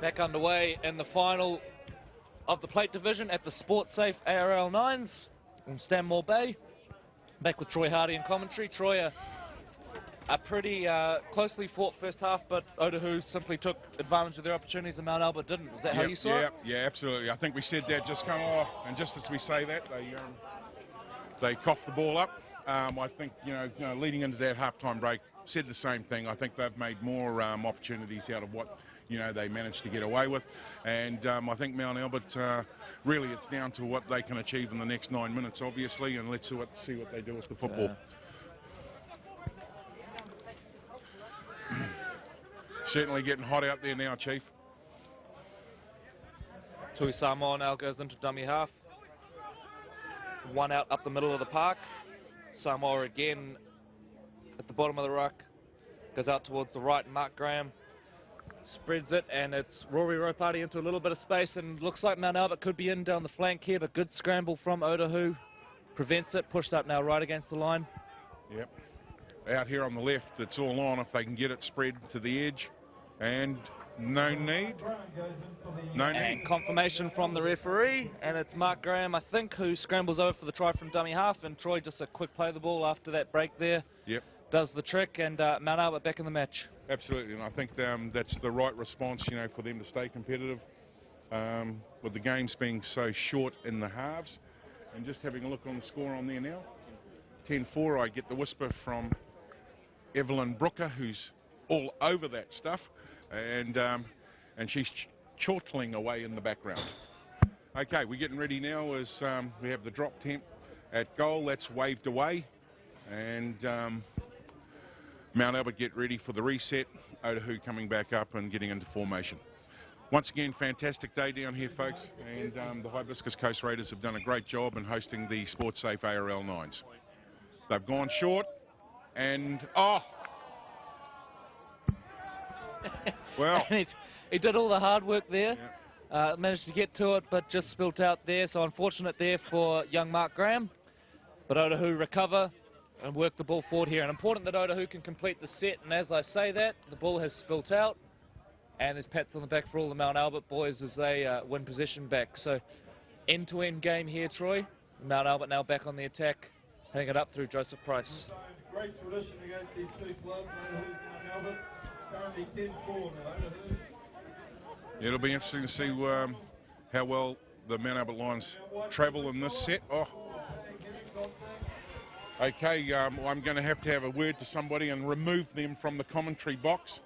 Back underway in the final of the plate division at the Sports Safe ARL 9s in Stanmore Bay. Back with Troy Hardy in commentary. Troy, a pretty closely fought first half, but Otahu simply took advantage of their opportunities and Mount Albert didn't. Is that how you saw it? Yeah, absolutely. I think we said that just come off, and just as we say that, they coughed the ball up. I think, you know, leading into that halftime break, said the same thing. I think they've made more opportunities out of what, you know, they managed to get away with. And I think Mount Albert, really it's down to what they can achieve in the next 9 minutes, obviously, and let's see what they do with the football. Yeah. Certainly getting hot out there now, Chief. Tui Samoa now goes into dummy half. One out up the middle of the park. Samoa again at the bottom of the ruck. Goes out towards the right. Mark Graham spreads it, and it's Rory Ropati into a little bit of space, and looks like Mount Albert could be in down the flank here, but good scramble from Otahu. Prevents it. Pushed up now right against the line. Yep. Out here on the left, it's all on if they can get it spread to the edge. And no need. And confirmation from the referee, and it's Mark Graham, I think, who scrambles over for the try from dummy half, and Troy just a quick play of the ball after that break there. Yep. Does the trick, and Mount Albert back in the match. Absolutely, and I think that's the right response, you know, for them to stay competitive with the games being so short in the halves. And just having a look on the score on there now, 10-4. I get the whisper from Evelyn Brooker, who's all over that stuff, and she's chortling away in the background. Okay, we're getting ready now as we have the drop temp at goal. That's waved away, and Mount Albert get ready for the reset. Otahu coming back up and getting into formation. Once again, fantastic day down here, folks, and the Hibiscus Coast Raiders have done a great job in hosting the Sports Safe ARL 9s. They've gone short, and well, he did all the hard work there. Yeah. Managed to get to it, but just spilt out there. So unfortunate there for young Mark Graham. But Otahu recover and work the ball forward here. And important that Otahu can complete the set. And as I say that, the ball has spilt out. And there's pats on the back for all the Mount Albert boys as they win possession back. So end-to-end game here, Troy. Mount Albert now back on the attack, heading it up through Joseph Price. Great tradition against these two clubs. Mount Albert currently 10-4 now. It'll be interesting to see how well the Mount Albert Lions travel in this set. Okay, I'm going to have a word to somebody and remove them from the commentary box.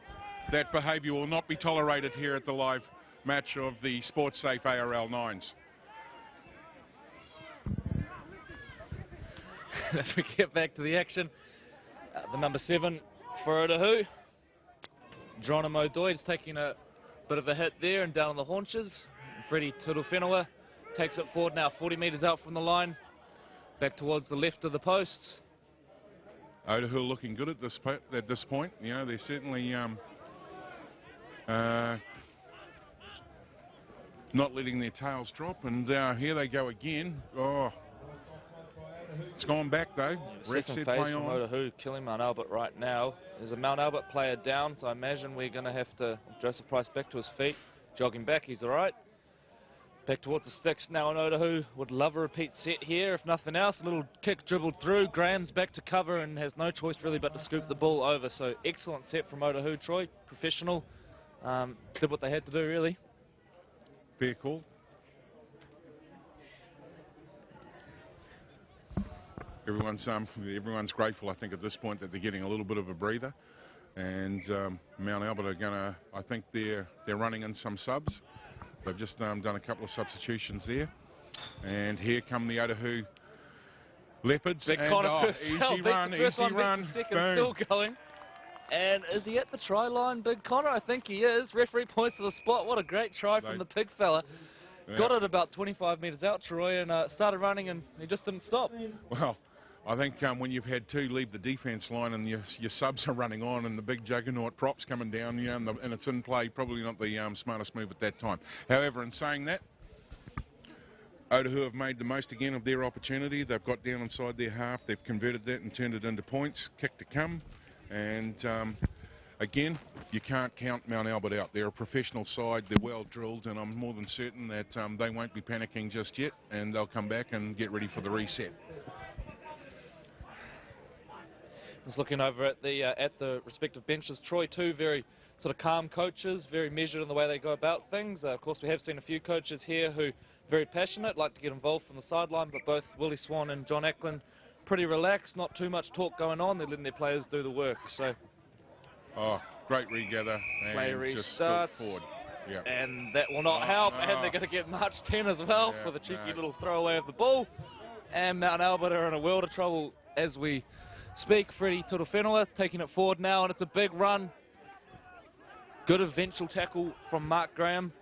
That behaviour will not be tolerated here at the live match of the Sports Safe ARL 9s. As we get back to the action, the number 7 for Otahu, Geronimo Doyle's taking a bit of a hit there and down on the haunches. Freddie Turufenua takes it forward now, 40 metres out from the line, back towards the left of the posts. Otahu looking good at this point. You know, they're certainly not letting their tails drop, and here they go again. It's gone back though. Ref said play on. Otahu killing Mount Albert right now. There's a Mount Albert player down, so I imagine we're going to have to Joseph Price back to his feet, jogging back. He's all right. Back towards the sticks now, and Otahu would love a repeat set here, if nothing else. A little kick dribbled through. Graham's back to cover and has no choice really but to scoop the ball over. So excellent set from Otahu, Troy. Professional. Did what they had to do, really. Fair call. Everyone's grateful, I think, at this point that they're getting a little bit of a breather. And Mount Albert are going to, I think they're running in some subs. They've just done a couple of substitutions there. And here come the Otahu Leopards. Big Connor easy run. Second still going. And is he at the try line, Big Connor? I think he is. Referee points to the spot. What a great try from the pig fella. Yeah. Got it about 25 metres out, Troy, and started running, and he just didn't stop. Well, I think when you've had two leave the defence line and your subs are running on and the big juggernaut props coming down, you know, and it's in play, probably not the smartest move at that time. However, in saying that, Otahu have made the most again of their opportunity. They've got down inside their half. They've converted that and turned it into points. Kick to come. And again, you can't count Mount Albert out. They're a professional side, they're well drilled, and I'm more than certain that they won't be panicking just yet, and they'll come back and get ready for the reset. Just looking over at the respective benches, Troy too, very sort of calm coaches, very measured in the way they go about things. Of course, we have seen a few coaches here who very passionate, like to get involved from the sideline, but both Willie Swan and John Ackland pretty relaxed, not too much talk going on. They're letting their players do the work. So, oh, great regather play and just restarts, forward. Yeah. and that will not help, and they're going to get March 10 as well for the cheeky little throwaway of the ball. And Mount Albert are in a world of trouble as we speak. Freddie Tutawhenua taking it forward now, and it's a big run. Good eventual tackle from Mark Graham.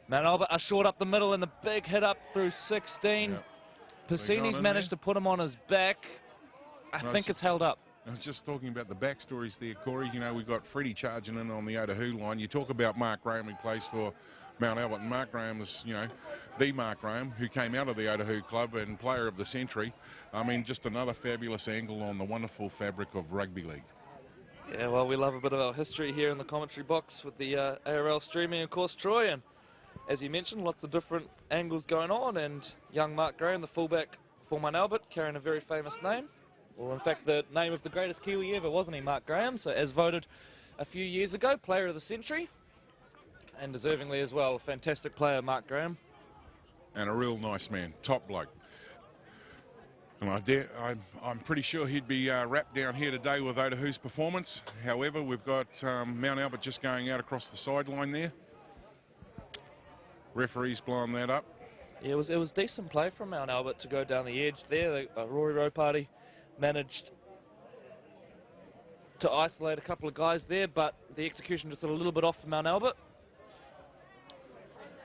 Mount Albert are short up the middle, and the big hit up through 16. Yep. Piscini's managed to put him on his back. I think it's held up. I was just talking about the backstories there, Corey. You know, we've got Freddie charging in on the Otahu line. You talk about Mark Graham, who plays for Mount Albert, and Mark Graham is, you know, the Mark Graham who came out of the Otahu club and player of the century. I mean, just another fabulous angle on the wonderful fabric of rugby league. Yeah, well, we love a bit of our history here in the commentary box with the ARL streaming, of course, Troy, and as you mentioned, lots of different angles going on, and young Mark Graham, the fullback for Mount Albert, carrying a very famous name. Well, in fact, the name of the greatest Kiwi ever, wasn't he, Mark Graham? So as voted a few years ago, player of the century, and deservingly as well. Fantastic player, Mark Graham. And a real nice man, top bloke. And I'm pretty sure he'd be wrapped down here today with Otahu's performance. However, we've got Mount Albert just going out across the sideline there. Referee's blowing that up. Yeah, it was decent play from Mount Albert to go down the edge there. Rory Ropati managed to isolate a couple of guys there, but the execution just a little bit off for Mount Albert.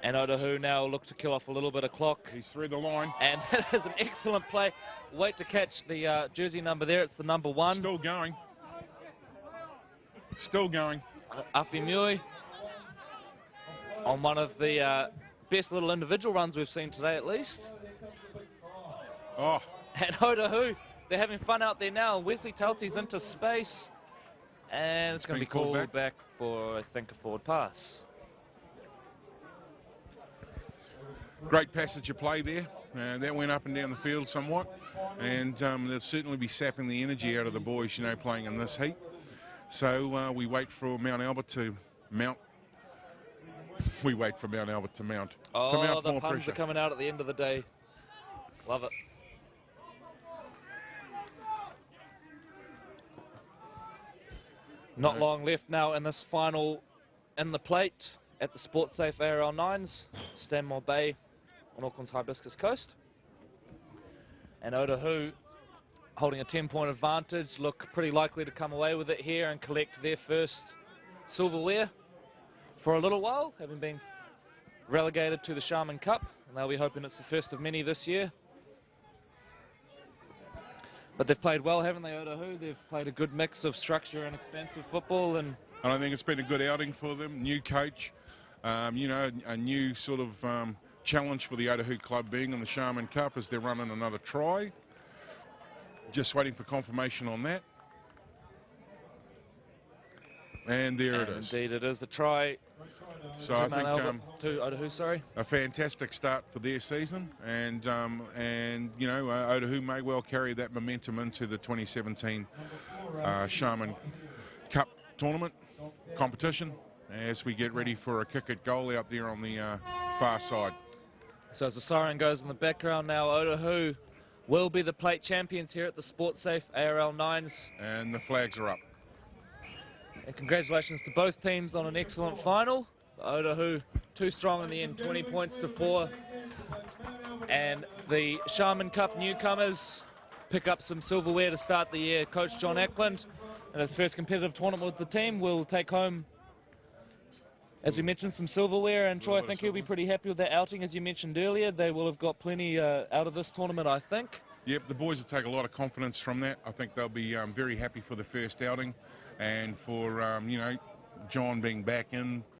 And Otahu now look to kill off a little bit of clock. He's through the line. And that is an excellent play. Wait to catch the jersey number there. It's the number 1. Still going. Still going. Awhimui on one of the best little individual runs we've seen today, at least. Oh. And Otahu, they're having fun out there now. Wesley Talty's into space. And it's going to be called back for, I think, a forward pass. Great passage of play there. That went up and down the field somewhat. And they'll certainly be sapping the energy out of the boys, you know, playing in this heat. So we wait for Mount Albert to mount. We wait for Mount Albert to mount. Oh, the puns are coming out at the end of the day. Love it. Not long left now in this final in the plate at the SportSafe ARL 9s, Stanmore Bay on Auckland's Hibiscus Coast. And Otahu holding a 10-point advantage, look pretty likely to come away with it here and collect their first silverware for a little while, having been relegated to the Sharman Cup, and they'll be hoping it's the first of many this year. But they've played well, haven't they, Otahu? They've played a good mix of structure and expansive football, and I think it's been a good outing for them. New coach, you know, a new sort of challenge for the Otahu club being in the Sharman Cup as they're running another try. Just waiting for confirmation on that. And there it is. Indeed, it is a try. So I think to Otahu, sorry. A fantastic start for their season, and you know, Otahu may well carry that momentum into the 2017 Sharman Cup tournament competition as we get ready for a kick at goal out there on the far side. So as the siren goes in the background now, Otahu will be the plate champions here at the SportSafe ARL 9s. And the flags are up. And congratulations to both teams on an excellent final. Otahu too strong in the end, 20 points to 4. And the Sharman Cup newcomers pick up some silverware to start the year. Coach John Ackland, in his first competitive tournament with the team, will take home, as we mentioned, some silverware. And Troy, I think he'll be pretty happy with that outing, as you mentioned earlier. They will have got plenty out of this tournament, I think. Yep, the boys will take a lot of confidence from that. I think they'll be very happy for the first outing, and for you know, John being back in